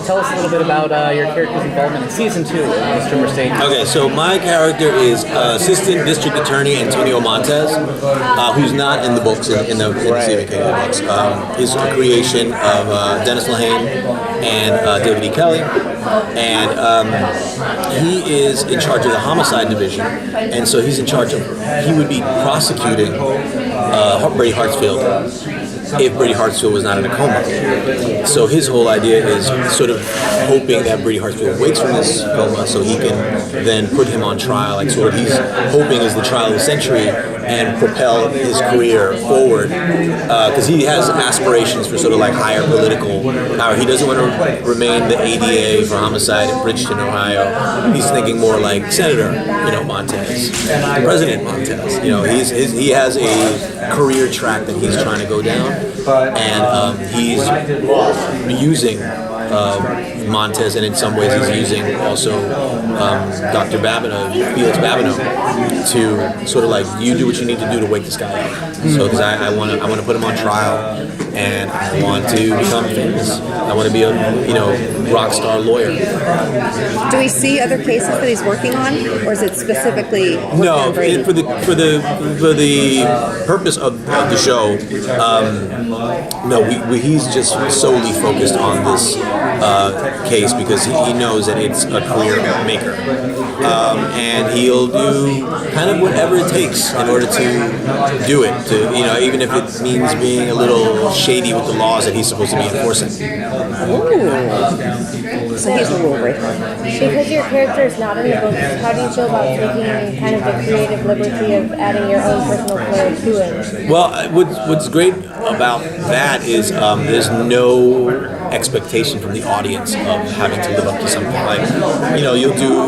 Tell us a little bit about your character's involvement in season 2 of Mr. Mercedes. Okay, so my character is Assistant District Attorney Antonio Montez, who's not in the books, in the Stephen King books. He's a creation of Dennis Lehane and David E. Kelley. And he is in charge of the homicide division, and so he's in charge of, he would be prosecuting Brady Hartsfield if Brady Hartsfield was not in a coma. So his whole idea is sort of hoping that Brady Hartsfield wakes from this coma so he can then put him on trial, like sort of he's hoping is the trial of the century and propel his career forward, because he has aspirations for sort of like higher political power. He doesn't want to remain the ADA for homicide in Bridgeton, Ohio. He's thinking more like Senator, Montez, President Montez. He has a career track that he's trying to go down, and he's using Montez, and in some ways he's using also Dr. Babineau, Felix Babineau, to sort of like, you do what you need to do to wake this guy up. So because I want to put him on trial, and I want to become famous. I want to be a rock star lawyer. Do we see other cases that he's working on, or is it specifically no? For the purpose of the show, no. He's just solely focused on this case because he knows that it's a career maker, and he'll do kind of whatever it takes in order to do it. Even if it means being a little shady with the laws that he's supposed to be enforcing. Ooh. So he's a rule breaker. Because your character is not in the books, how do you feel about taking kind of the creative liberty of adding your own personal flair to it? Well, what's great about that is there's no expectation from the audience of having to live up to something. Like,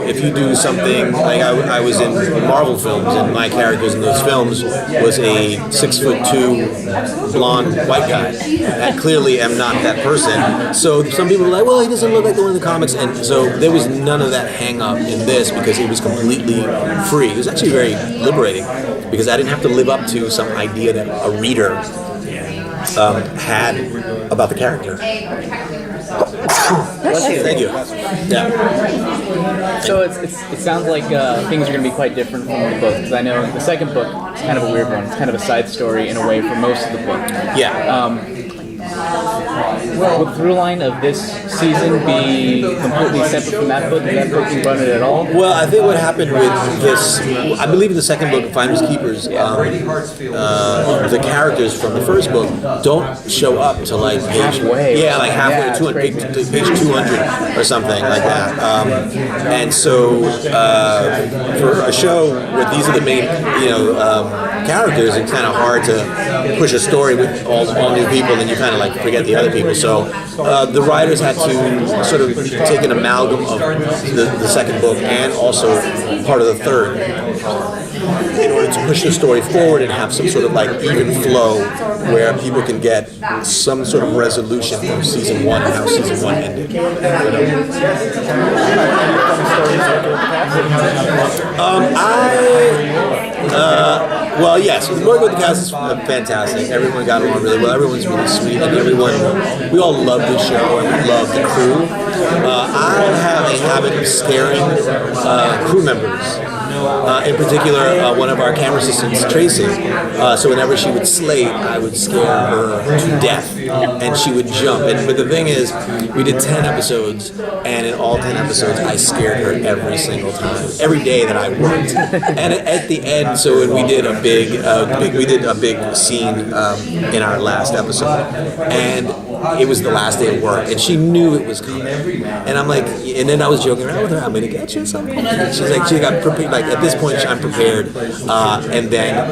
if you do something, like I was in Marvel films, and my characters in those films was a 6'2" blonde white guy. I clearly am not that person. So some people are like, well, he doesn't look like the one in the comics, and so there was none of that hang up in this because it was completely free. It was actually very liberating because I didn't have to live up to some idea that a reader had about the character. Thank you. Yeah. So it sounds like things are going to be quite different from the book, because I know the second book is kind of a weird one. It's kind of a side story in a way for most of the book. Yeah. Will the through line of this season be completely separate from that book? Is that book being run it at all? Well, I think what happened with this, I believe in the second book, Finders Keepers, the characters from the first book don't show up to like page halfway. Yeah, like halfway to page 200 or something like that. And so for a show where these are the main, characters, it's kind of hard to push a story with all new people, and you kind of like forget the other people. So the writers had to sort of take an amalgam of the second book and also part of the third in order to push the story forward and have some sort of like even flow where people can get some sort of resolution from season 1 and how season 1 ended. Well, yes, the work with the cast is fantastic. Everyone got along really well. Everyone's really sweet, and we all love the show and we love the crew. I have a habit of scaring crew members. In particular, one of our camera assistants, Tracy. So whenever she would slate, I would scare her to death, and she would jump. But the thing is, we did 10 episodes, and in all 10 episodes, I scared her every single time, every day that I worked. And at the end, so when we did a big scene in our last episode, and it was the last day of work, and she knew it was coming. And I'm like, and then I was joking around with her, I'm gonna get you something. She's like, she got prepared. Like at this point, I'm prepared. And then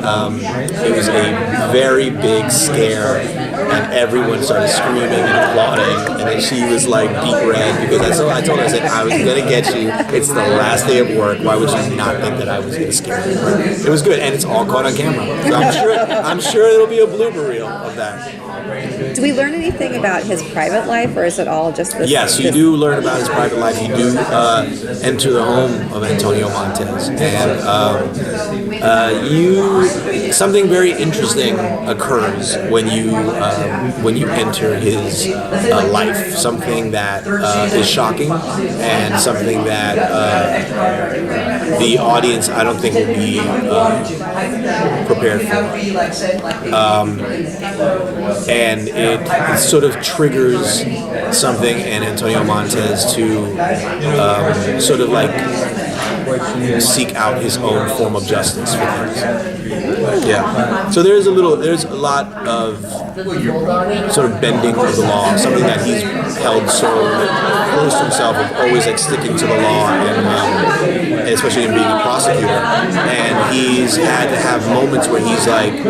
it was a very big scare, and everyone started screaming and applauding. And then she was like beet red because I told her, I said, I was gonna get you. It's the last day of work. Why would you not think that I was gonna scare you? It was good, and it's all caught on camera. So I'm sure it'll be a blooper reel of that. Do we learn anything about his private life, or is it all just this? Yes, you do learn about his private life. You do enter the home of Antonio Montez, and something very interesting occurs when you enter his life. Something that is shocking, and something that the audience, I don't think, will be prepared for. And it sort of triggers something in Antonio Montez to sort of like seek out his own form of justice for things. Yeah. So there's a lot of sort of bending of the law, something that he's held so close to himself of always like sticking to the law, and especially in being a prosecutor. And he's had to have moments where he's like,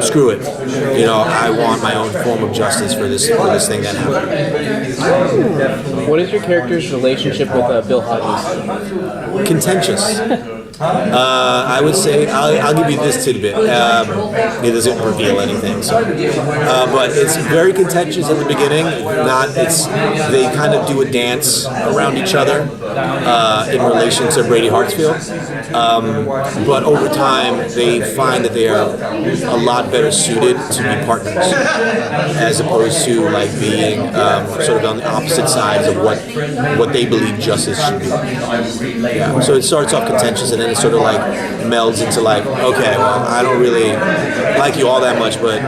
screw it, I want my own form of justice for this thing that happened. What is your character's relationship with Bill Hodges? Contentious. I would say I'll give you this tidbit. It doesn't reveal anything, but it's very contentious at the beginning. They kind of do a dance around each other in relation to Brady Hartsfield. But over time, they find that they are a lot better suited to be partners, as opposed to like being sort of on the opposite sides of what they believe justice should be. Yeah. So it starts off contentious, and then it sort of like melds into like, okay, well, I don't really like you all that much, but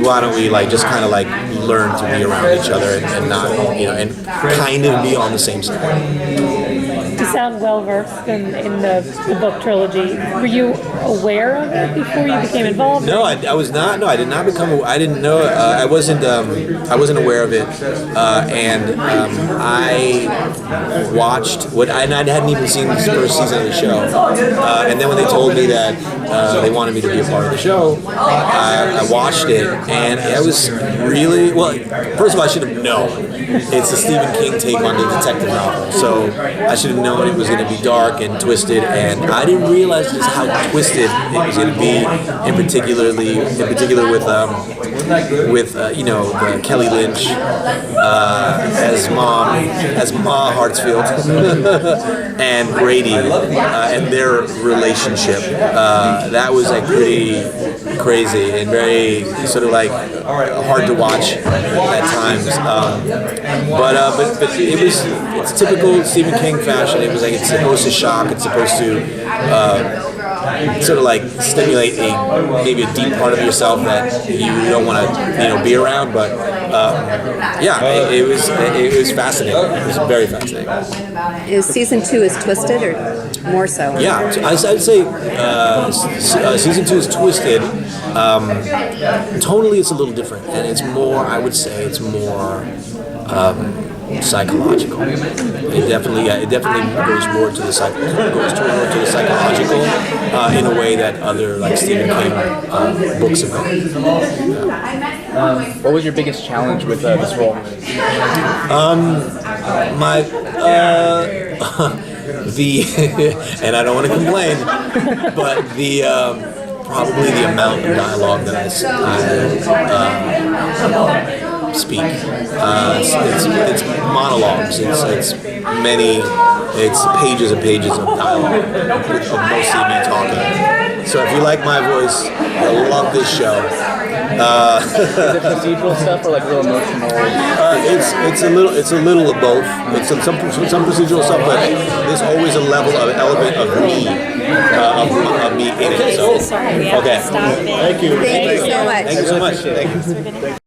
why don't we like just kind of like learn to be around each other and not, and kind of be on the same side. You sound well versed in the book trilogy. Were you aware of it before you became involved? No, I was not. No, I did not become. I didn't know. I wasn't aware of it, and I watched what I hadn't even seen the first season of the show. And then when they told me that they wanted me to be a part of the show, I watched it, and it was really well. First of all, I should have known. It's a Stephen King take on the detective novel, so I should have known it was going to be dark and twisted, and I didn't realize just how twisted it was going to be, in particular with Kelly Lynch as Ma Hartsfield and Brady and their relationship. That was like pretty crazy and very sort of like hard to watch at times. But it's typical Stephen King fashion. It was like it's supposed to shock. It's supposed to sort of like stimulate maybe a deep part of yourself that you don't want to be around. But it was fascinating. It was very fascinating. Is season 2 is twisted or more so? Yeah, I'd say season 2 is twisted. Tonally, it's a little different, and it's more. I would say it's more psychological. It definitely goes more to the psychological in a way that other like Stephen King books have gone. What was your biggest challenge with this role? And I don't want to complain, but probably the amount of dialogue that I speak. It's monologues. It's pages and pages of dialogue of mostly me talking. So if you like my voice, you'll love this show. Is it procedural stuff or like real emotional? It's a little of both. It's some procedural stuff, but there's always a element of me in it. So okay. Stop it. Thank you so much. Thank you so much. Thank you.